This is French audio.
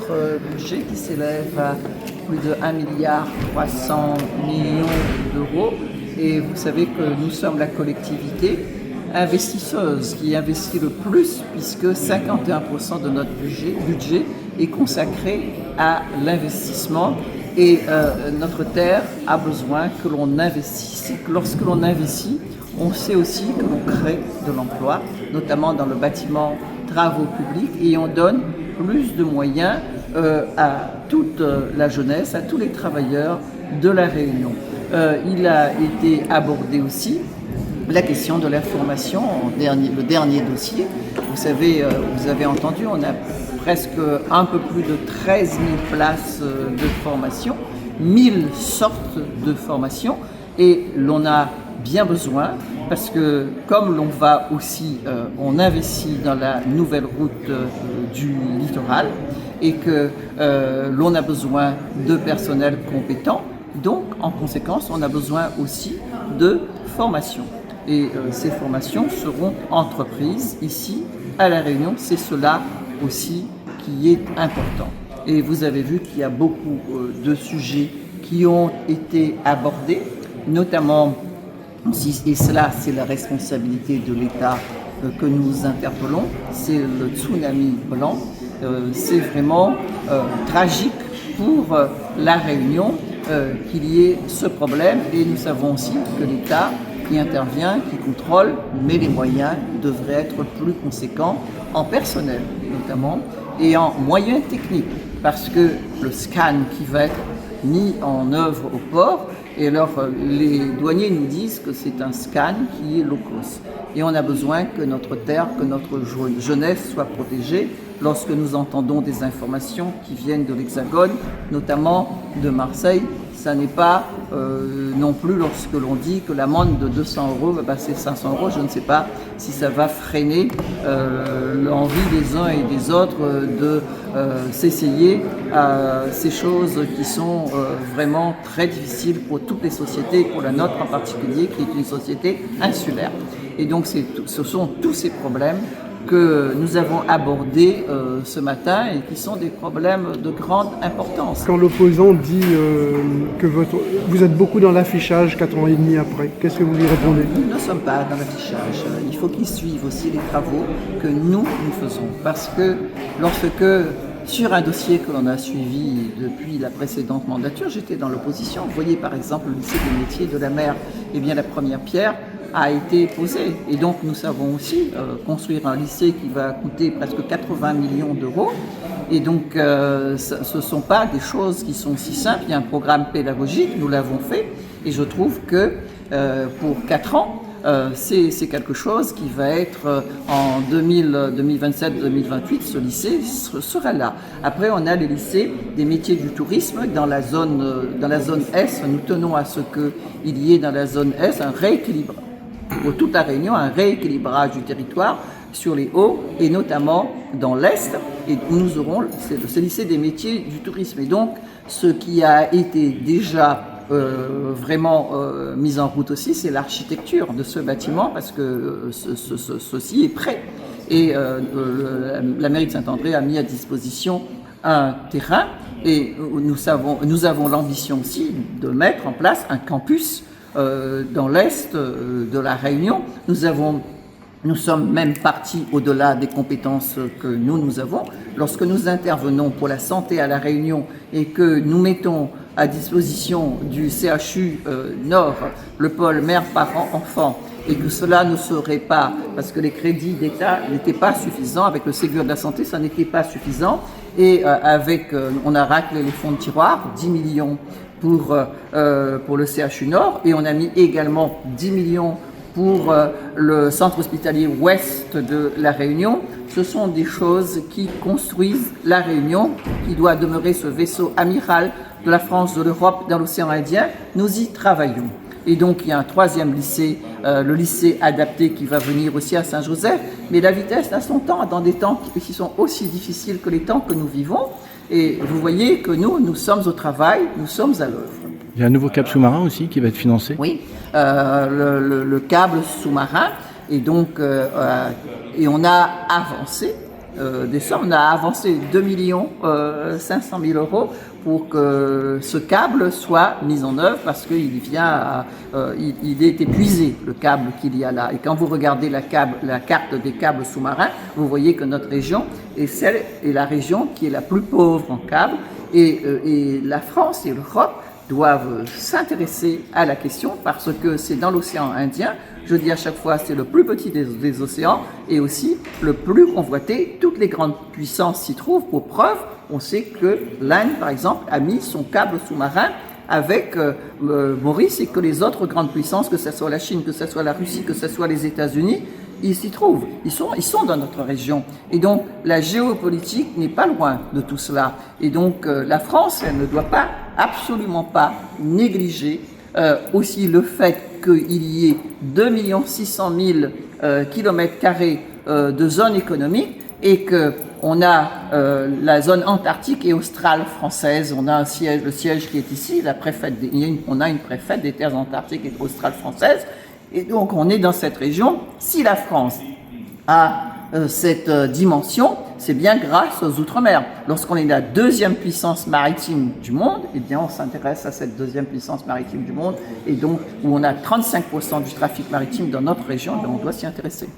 notre budget qui s'élève à plus de 1,3 milliard d'euros. Et vous savez que nous sommes la collectivité investisseuse qui investit le plus, puisque 51% de notre budget est consacré à l'investissement. Et notre terre a besoin que l'on investisse. Et que lorsque l'on investit, on sait aussi que l'on crée de l'emploi, notamment dans le bâtiment travaux publics, et on donne plus de moyens à toute la jeunesse, à tous les travailleurs de la Réunion. Il a été abordé aussi la question de la formation, le dernier dossier. Vous savez, vous avez entendu, on a presque un peu plus de 13 000 places de formation, 1000 sortes de formation, et l'on a bien besoin parce que comme l'on va aussi, on investit dans la nouvelle route du littoral et que l'on a besoin de personnel compétent, donc en conséquence on a besoin aussi de formation. Et ces formations seront entreprises ici à La Réunion, c'est cela aussi qui est important. Et vous avez vu qu'il y a beaucoup de sujets qui ont été abordés, notamment, et cela c'est la responsabilité de l'État que nous interpellons, c'est le tsunami blanc. C'est vraiment tragique pour la Réunion qu'il y ait ce problème, et nous savons aussi que l'État qui intervient, qui contrôle, mais les moyens devraient être plus conséquents en personnel notamment et en moyens techniques, parce que le scan qui va être mis en œuvre au port, et alors les douaniers nous disent que c'est un scan qui est low cost. Et on a besoin que notre terre, que notre jeunesse soit protégée. Lorsque nous entendons des informations qui viennent de l'Hexagone, notamment de Marseille, ça n'est pas non plus lorsque l'on dit que l'amende de 200 € va passer 500 €. Je ne sais pas si ça va freiner l'envie des uns et des autres de s'essayer à ces choses qui sont vraiment très difficiles pour toutes les sociétés, pour la nôtre en particulier, qui est une société insulaire. Et donc ce sont tous ces problèmes que nous avons abordés ce matin et qui sont des problèmes de grande importance. Quand l'opposant dit que vous êtes beaucoup dans l'affichage 4 ans et demi après, qu'est-ce que vous lui répondez? Nous ne sommes pas dans l'affichage. Il faut qu'ils suivent aussi les travaux que nous faisons. Parce que lorsque, sur un dossier que l'on a suivi depuis la précédente mandature, j'étais dans l'opposition. Vous voyez par exemple le lycée des métiers de la mer, eh bien la première pierre a été posée. Et donc nous savons aussi construire un lycée qui va coûter presque 80 millions d'euros. Et donc ce ne sont pas des choses qui sont si simples. Il y a un programme pédagogique, nous l'avons fait. Et je trouve que pour 4 ans, c'est quelque chose qui va être en 2027-2028, ce lycée sera là. Après, on a les lycées des métiers du tourisme dans la zone Est. Nous tenons à ce qu'il y ait dans la zone Est un rééquilibrage, pour toute la Réunion, un rééquilibrage du territoire sur les hauts et notamment dans l'Est. Et nous aurons ce lycée des métiers du tourisme. Et donc, ce qui a été déjà vraiment mise en route aussi, c'est l'architecture de ce bâtiment, parce que ceci est prêt. Et la mairie de Saint-André a mis à disposition un terrain, et nous avons l'ambition aussi de mettre en place un campus dans l'Est de la Réunion. Nous sommes même partis au-delà des compétences que nous avons. Lorsque nous intervenons pour la santé à la Réunion et que nous mettons à disposition du CHU Nord le pôle mère, parents, enfants, et que cela ne serait pas, parce que les crédits d'État n'étaient pas suffisants, avec le Ségur de la santé, ça n'était pas suffisant, et on a raclé les fonds de tiroir, 10 millions pour le CHU Nord, et on a mis également 10 millions pour le centre hospitalier ouest de la Réunion. Ce sont des choses qui construisent la Réunion, qui doit demeurer ce vaisseau amiral de la France, de l'Europe, dans l'océan Indien. Nous y travaillons. Et donc il y a un troisième lycée, le lycée adapté, qui va venir aussi à Saint-Joseph. Mais la vitesse a son temps, dans des temps qui sont aussi difficiles que les temps que nous vivons. Et vous voyez que nous sommes au travail, nous sommes à l'œuvre. Il y a un nouveau câble sous-marin aussi qui va être financé. Oui, le câble sous-marin. Et donc, et on a avancé des sommes. On a avancé 2 500 000 euros pour que ce câble soit mis en œuvre parce qu'il il est épuisé, le câble qu'il y a là. Et quand vous regardez la carte des câbles sous-marins, vous voyez que notre région est la région qui est la plus pauvre en câbles. Et la France et l'Europe doivent s'intéresser à la question parce que c'est dans l'océan Indien, je dis à chaque fois, c'est le plus petit des océans et aussi le plus convoité. Toutes les grandes puissances s'y trouvent. Pour preuve, on sait que l'Inde, par exemple, a mis son câble sous-marin avec Maurice et que les autres grandes puissances, que ce soit la Chine, que ce soit la Russie, que ce soit les États-Unis, ils s'y trouvent. Ils sont dans notre région. Et donc, la géopolitique n'est pas loin de tout cela. Et donc, la France, elle ne doit absolument pas négliger aussi le fait qu'il y ait 2 600 000 km² de zone économique et qu'on a la zone antarctique et australe française. On a le siège qui est ici, on a une préfète des terres antarctiques et australes françaises. Et donc on est dans cette région. Si la France a cette dimension, c'est bien grâce aux Outre-mer. Lorsqu'on est la deuxième puissance maritime du monde, eh bien on s'intéresse à cette deuxième puissance maritime du monde et donc où on a 35% du trafic maritime dans notre région, donc on doit s'y intéresser.